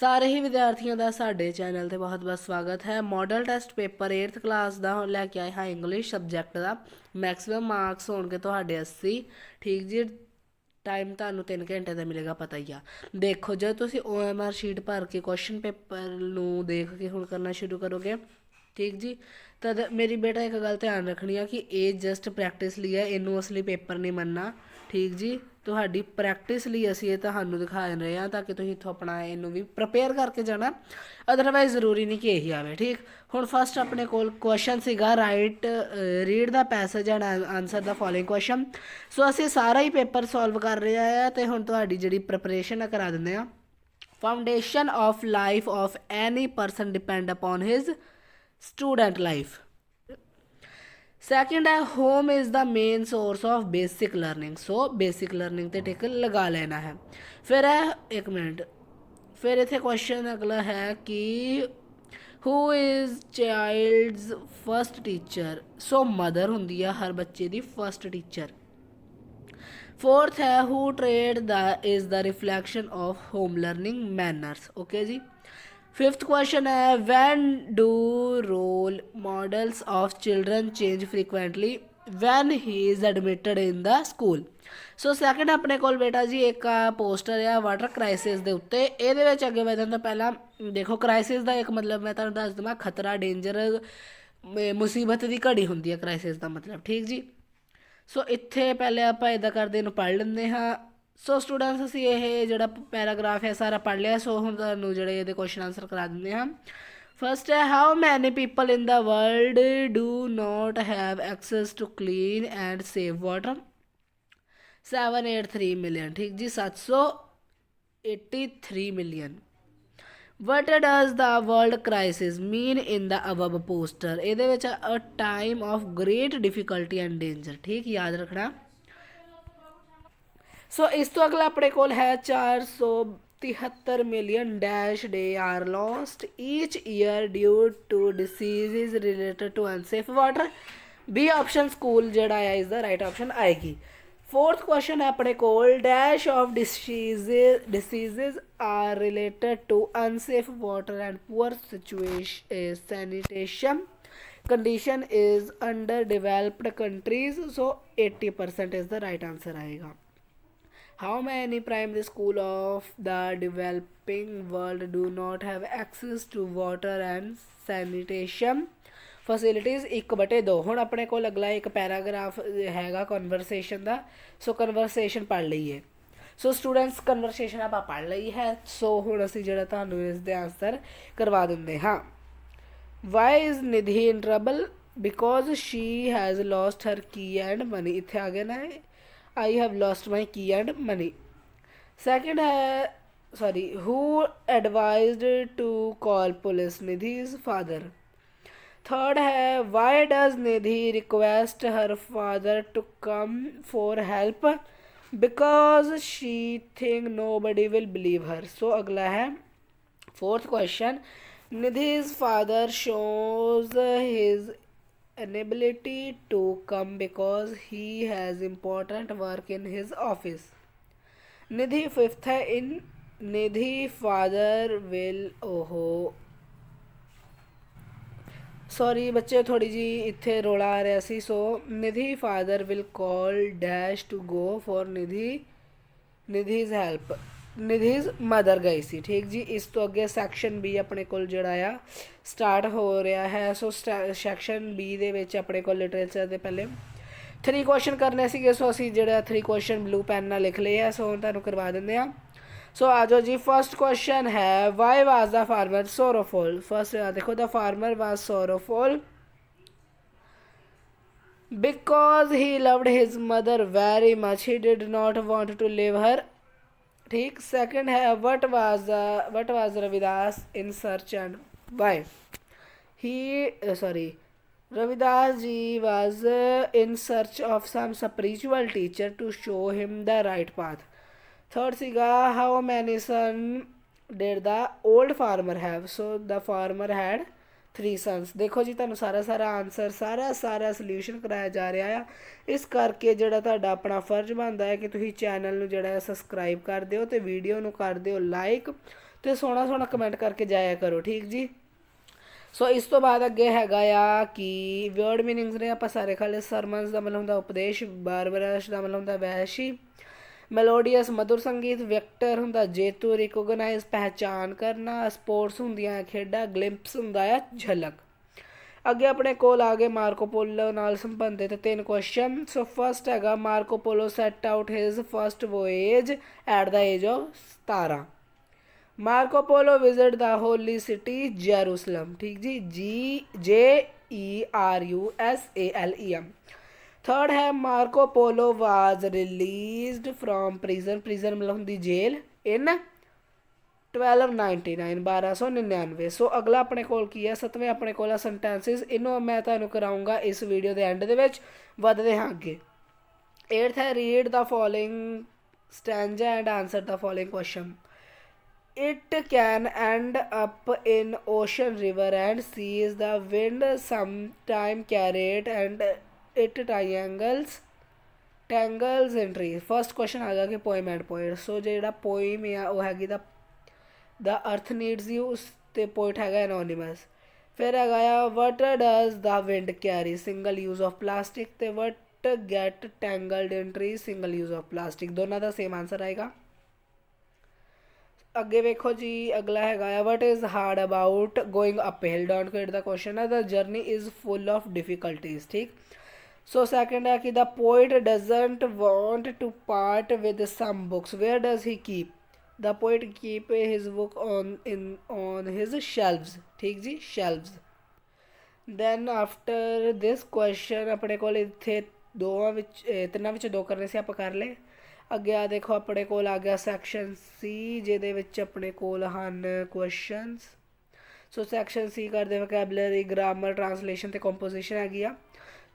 ਸਾਰੇ ਹੀ ਵਿਦਿਆਰਥੀਆਂ ਦਾ ਸਾਡੇ ਚੈਨਲ ਤੇ ਬਹੁਤ-ਬਹੁਤ ਸਵਾਗਤ ਹੈ। Model test paper 8th class ਦਾ ਹੁਣ ਲੈ ਕੇ ਆਏ ਹਾਂ ਇੰਗਲਿਸ਼ ਸਬਜੈਕਟ ਦਾ। ਮੈਕਸਿਮਮ ਮਾਰਕਸ ਹੋਣਗੇ ਤੁਹਾਡੇ 80। ਠੀਕ ਜੀ। ਟਾਈਮ ਤੁਹਾਨੂੰ 3 ਘੰਟੇ ਦਾ ਮਿਲੇਗਾ, ਪਤਾ ਹੀ ਆ। ਦੇਖੋ, ਜਦ ਤੁਸੀਂ OMR ਸ਼ੀਟ ਭਰ ਕੇ ਕੁਐਸਚਨ ਪੇਪਰ ਨੂੰ ਦੇਖ ਕੇ ਹੁਣ ਕਰਨਾ ਸ਼ੁਰੂ ਕਰੋਗੇ, ਠੀਕ ਜੀ, ਤਦ ਮੇਰੀ ਬੇਟਾ ਇੱਕ ਗੱਲ ਧਿਆਨ ਰੱਖਣੀ ਆ ਕਿ ਇਹ ਜਸਟ ਪ੍ਰੈਕਟਿਸ ਲਈ ਹੈ, ਇਹਨੂੰ ਅਸਲੀ ਪੇਪਰ ਨਹੀਂ ਮੰਨਣਾ। ਠੀਕ ਜੀ। ਤੁਹਾਡੀ ਪ੍ਰੈਕਟਿਸ ਲਈ ਅਸੀਂ ਇਹ ਤੁਹਾਨੂੰ ਦਿਖਾ ਰਹੇ ਹਾਂ ਤਾਂ ਕਿ ਤੁਸੀਂ ਇੱਥੋਂ ਆਪਣਾ ਇਹਨੂੰ ਵੀ ਪ੍ਰਪੇਅਰ ਕਰਕੇ ਜਾਣਾ। ਅਦਰਵਾਈਜ਼ ਜ਼ਰੂਰੀ ਨਹੀਂ ਕਿ ਇਹੀ ਆਵੇ। ਠੀਕ। ਹੁਣ ਫਸਟ ਆਪਣੇ ਕੋਲ ਕੁਐਸਚਨ ਸੀਗਾ read the passage and answer the following question. So ਅਸੀਂ ਸਾਰਾ ਹੀ ਪੇਪਰ ਸੋਲਵ ਕਰ ਰਹੇ ਆ ਅਤੇ ਹੁਣ ਤੁਹਾਡੀ ਜਿਹੜੀ ਪ੍ਰੈਪਰੇਸ਼ਨ ਆ ਕਰਾ ਦਿੰਦੇ ਹਾਂ। Foundation of life of any person depend upon his student life. Second है home is the main source of basic learning. So basic learning ते टिक लगा लेना है। फिर है एक मिनट, फिर इतने क्वेश्चन अगला है कि who is child's first teacher. So mother होंगी है हर बच्चे की फस्ट टीचर। फोर्थ है who trade the is the reflection of home learning manners. Okay जी। फिफ्थ क्वेश्चन है when do role models of children change frequently when he is admitted in the school. So second अपने कोल बेटा जी एक poster आ water crisis के उत्ते। ये अगे वधन तो पहला देखो, क्राइसिस का एक मतलब मैं तुहानूं दस देवां, खतरा, डेंजर, मुसीबत की घड़ी होंदी है क्राइसिस का मतलब। ठीक जी। सो इत्थे पहले आप इदा करदे नूं पढ़ लैंदे हाँ। सो स्टूडेंट्स असीं ये जिहड़ा पैराग्राफ है सारा पढ़ लिया। सो हुण तुहानूं जिहड़े इहदे क्वेश्चन आंसर करा दिंदे हाँ। फर्स्ट है how many people in the world do not have access to clean and safe water. 783 million. ठीक जी। 783 million. What does the world crisis mean in the above poster. ये a time of great difficulty and danger. ठीक, याद रखना। सो इस तो अगला अपने कोल है 473 million dash day are lost each year due to disease related to unsafe water. B option school जड़ा है इज द राइट ऑप्शन आएगी। फोर्थ क्वेश्चन है अपने कोल dash of diseases are related to unsafe water and poor situation sanitation condition is under developed countries. So 80% is the right answer आएगा। How many primary school of the developing world do not have access to water and sanitation facilities 1/2। हुण अपने को अगला एक paragraph हैगा conversation का। सो conversation पढ़ लीए। सो स्टूडेंट्स कन्वरसेशन आप पढ़ ली है। सो हुण असीं जिहड़ा तुहानूं इसदे आंसर करवा दिंदे हाँ। Why is Nidhi in trouble because she has lost her key and money. इत्थे आ गया ना, I have lost my key and money. Second है sorry who advised to call police. Nidhi is father. Third है why does Nidhi request her father to come for help because she think nobody will believe her. सो अगला है fourth question Nidhi's father shows his inability to come because he has important work in his office। Nidhi fifth है in Nidhi father will ओहो sorry बच्चे थोड़ी जी इत्थे रोला आ रहा सी। So Nidhi father will call dash to go for Nidhi's help. Nidhi's mother गई सी। ठीक जी। इस तो अगे सैक्शन बी अपने को जड़ा आ स्टार्ट हो रहा है। सो सैक्शन बी दे विच अपने को लिटरेचर के पहले 3 क्वेश्चन करने से। सो असी जो 3 क्वेश्चन ब्लू पैन नाल लिख लिए है। सो तुहानूं करवा दिंदे आ। सो आ जाओ जी। फर्स्ट क्वेश्चन है why was the farmer sorrowful. First देखो the farmer was sorrowful because he loved his mother very much he did not want to live her. ठीक। सेकंड है what was Ravidas in search and why he sorry Ravidas ji was in search of some spiritual teacher to show him the right path. Third सीगा how many son did the old farmer have. So the farmer had 3 sons. देखो जी तुहानूं सारा answer सारा solution कराया जा रहा है। इस करके जिहड़ा तुहाडा अपना फर्ज बनता है कि तुसीं चैनल नूं जिहड़ा सबसक्राइब कर दिओ ते वीडियो नूं कर दिओ लाइक तो सोहना सोहना कमेंट करके जाया करो, ठीक जी। सो इस तो बाद अगे हैगा आ कि वर्ड मीनिंग्स ने आप सारे खाले। सरमन्स का मतलब होंदा उपदेश, बारबरश का मतलब होंदा वैशी, मेलोडियस मधुर संगीत, वेक्टर होंदा जेतु रिकोगनाइज पहचान करना, स्पोर्ट्स होंदियां खेडा, ग्लिम्प्स होंदा है झलक। अगे अपने कोल आ गए मार्कोपोलो नाल संबंधित 3 क्वेश्चन। सो फर्स्ट हैगा Marco Polo set out his first voyage at the age of 17। Marco Polo visit the holy city Jerusalem, ठीक जी, GJERUSALEM। थर्ड है Marco Polo was released from prison, prison मतलब होंगी जेल, इन 1299 1299। सो अगला अपने कोल की है 7वें अपने कोल सेंटेंसिस, इनों मैं तुहानू कराऊंगा इस वीडियो के एंड दे विच। वधदे हां अगे। 8th है read the following stanza and answer the following question. It can end up in ocean, river and seas. The wind sometime carried and it tangles in trees. First question आ गया कि poem and poet. So जेड़ा poem है वो हैगी the earth needs you, उस ते poet हैगा anonymous। फिर हैगा what does the wind carry, single use of plastic। ते what get tangled in trees, single use of plastic। दोनों का सेम आंसर आएगा। अगे वेखो जी अगला है what is hard about going up hill, don't quit the question है the journey is full of difficulties, ठीक। सो सेकंड है कि the poet doesn't want to part with some books, where does he keep, the poet keep his book on his shelves, ठीक जी, shelves. Then after this question अपने को इतने तिना दो करने से आप कर ले। अगे आ देखो अपने कोल आ गया सैक्शन सी, जिहदे विच अपने कोल हन क्वेश्चनस। सो सैक्शन सी करते वोकैबुलरी, ग्रामर, ट्रांसलेशन ते कंपोजिशन हैगी आ।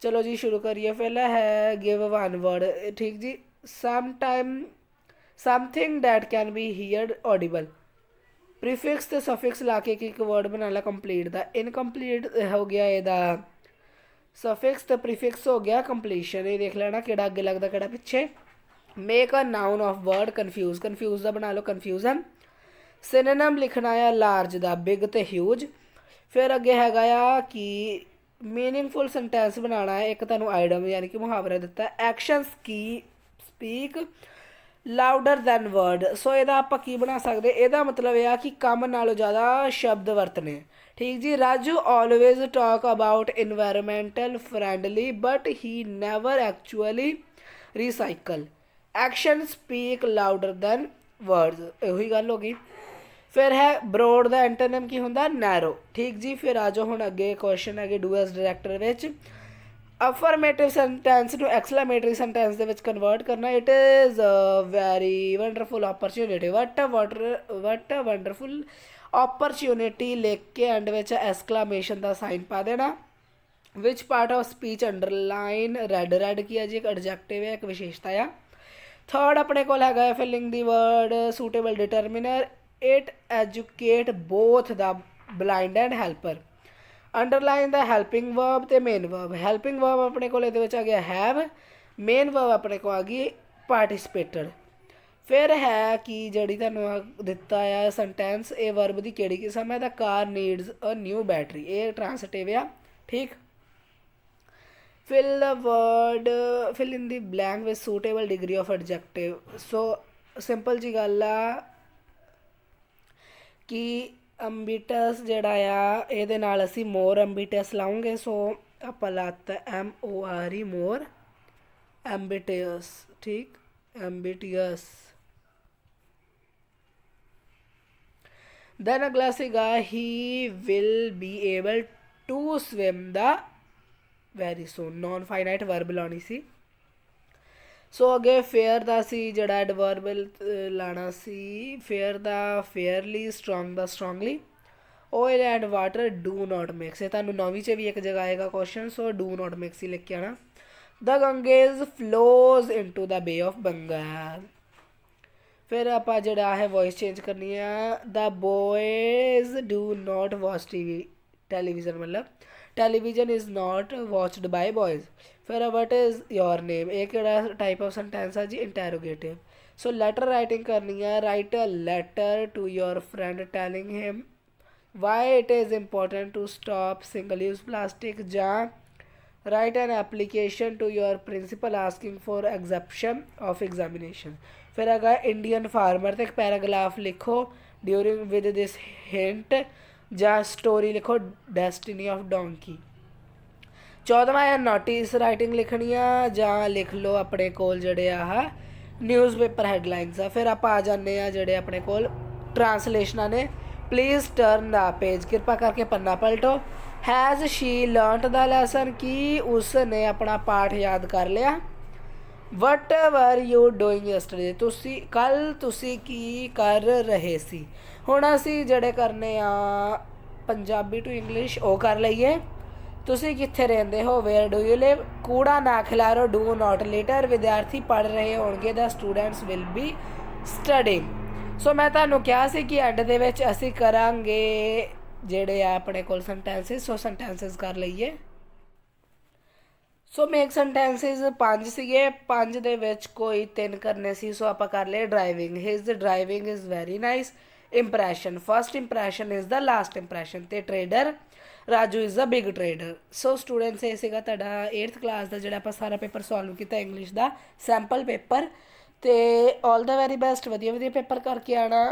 चलो जी शुरू करिए। पहला है गिव वन वर्ड, ठीक जी। Some time something that can be heard audible, prefix ते सफिक्स ला के एक वर्ड बना ला कंप्लीट दा। इनकंप्लीट हो गया एदा सफिक्स ते प्रीफिक्स हो गया कंप्लीशन। ये देख लेना केड़ा अगे लगता केड़ा पिछे। Make a noun of word confuse, confuse का बना लो कन्फ्यूजन। सिनोनिम लिखना है लार्ज दा, बिग ते ह्यूज। फिर अगे हैगा कि मीनिंगफुल सेंटेंस बनाना है। एक तुहानू आइडम यानी कि मुहावरा दिता है। एक्शंस की स्पीक लाउडर दैन वर्ड। सो यदा आप की बना सकते, यदा मतलब यह कि कम नालों ज़्यादा शब्द वरतने, ठीक जी। Raju always talk about environmental friendly but he never actually recycle. Action speak louder than words, यही गल हो गई। फिर है ब्रॉड द एंटोनिम की होंदा नैरो, ठीक जी। फिर आ जाओ हुण अगे क्वेश्चन है डू एज डायरैक्टर विच affirmative sentence to exclamatory sentence दे विच कन्वर्ट करना। It is a very wonderful opportunity, what a wonderful opportunity लिख के एंड विच एक्सक्लेमेशन का साइन पा देना। Which part of speech underline, red red की है जी, एक एडजैक्टिव है, एक विशेषता है। थर्ड अपने को है filling the word suitable determiner, it educate both the blind and helper. Underline the helping verb ते मेन वर्ब। हैल्पिंग वर्ब अपने को आ गया हैव, मेन वर्ब अपने को आ गई पार्टिसिपेटेड। फिर है कि जड़ी तुहानू दिता है सेंटेंस, ए वर्ब की केड़ी किस्म है, the car needs a new battery, ये ट्रांसटिव है, ठीक। fill the word fill in the blank with suitable degree of adjective। so simple जी गल आ कि ambitious जड़ा आ ये नाल असी more ambitious लाऊंगे। सो आप लाता MORE more ambitious, ठीक, ambitious। then अगला सीगा he will be able to swim the very soon, non finite verb लानी सी। सो अगे फेयर दा सी जड़ा एडवर्ब लाना सी। फेयर दा फेयरली, स्ट्रॉन्ग दा strongly. Oil and water do not mix, ये तुहानू 9वीं च भी एक जगह आएगा question. So do not mix ही लिख के आना। The Ganges flows into the bay of Bengal. फिर आप जड़ा है वॉइस चेंज करनी है। The boys do not watch television मतलब television is not watched by boys. फिर वट इज़ योर नेम, एक टाइप ऑफ सेंटेंस है जी इंटेरोगेटिव। ਸੋ ਲੈਟਰ ਰਾਈਟਿੰਗ ਕਰਨੀ ਹੈ। Write a letter to your friend telling him why it is important to stop single use plastic, ਜਾਂ write an application to your principal asking for exemption of examination। फिर अगर Indian farmer तो एक paragraph लिखो during with this hint, ਜਾਂ story लिखो destiny of donkey. 14वां है notice writing लिखनी आ, ਜਾਂ लिख लो अपने कोल ਜਿਹੜੇ ਆਹ ਨਿਊਜ਼ਪੇਪਰ ਹੈਡਲਾਈਨਸ ਆ। ਫਿਰ ਆਪਾਂ ਆ ਜਾਂਦੇ ਆ ਜਿਹੜੇ ਆਪਣੇ ਕੋਲ ਟਰਾਂਸਲੇਸ਼ਨਾਂ ਨੇ। ਪਲੀਜ਼ ਟਰਨ ਦਾ ਪੇਜ, ਕਿਰਪਾ ਕਰਕੇ ਪੰਨਾ ਪਲਟੋ। हैज़ शी लर्नट द लैसन, कि उसने अपना पाठ याद कर लिया। What were you doing yesterday, तुसी कल तुसी की कर रहे सी। हुण असी जड़े करने आ पंजाबी टू इंग्लिश वो कर लईए। तुसी कित्थे रहिंदे हो, वेयर डू यू लिव। कूड़ा ना खिलारो, डू नॉट लिटर। विद्यार्थी पढ़ रहे होणगे, the students will be studying. So मैं तुहानूं कहा सी कि एंड दे विच असी करांगे ਜਿਹੜੇ ਆ ਆਪਣੇ ਕੋਲ ਸੈਂਟੈਂਸਿਸ। ਸੋ ਸੈਂਟੈਂਸਿਸ ਕਰ ਲਈਏ। ਸੋ ਮੇਕ ਸੈਂਟੈਂਸਿਸ 5 ਸੀਗੇ, 5 ਦੇ ਵਿੱਚ ਕੋਈ 3 ਕਰਨੇ ਸੀ। ਸੋ ਆਪਾਂ ਕਰ ਲਏ driving, his driving is very nice. Impression, first impression is the last impression. ਤੇ trader, Raju is the big trader. So students ਇਹ ਸੀਗਾ ਤੁਹਾਡਾ 8th ਕਲਾਸ ਦਾ ਜਿਹੜਾ ਆਪਾਂ ਸਾਰਾ ਪੇਪਰ ਸੋਲਵ ਕੀਤਾ ਇੰਗਲਿਸ਼ ਦਾ ਸੈਂਪਲ ਪੇਪਰ। ਤੇ ਆਲ ਦਾ ਵੈਰੀ ਬੈਸਟ, ਵਧੀਆ ਵਧੀਆ ਪੇਪਰ ਕਰਕੇ ਆਉਣਾ।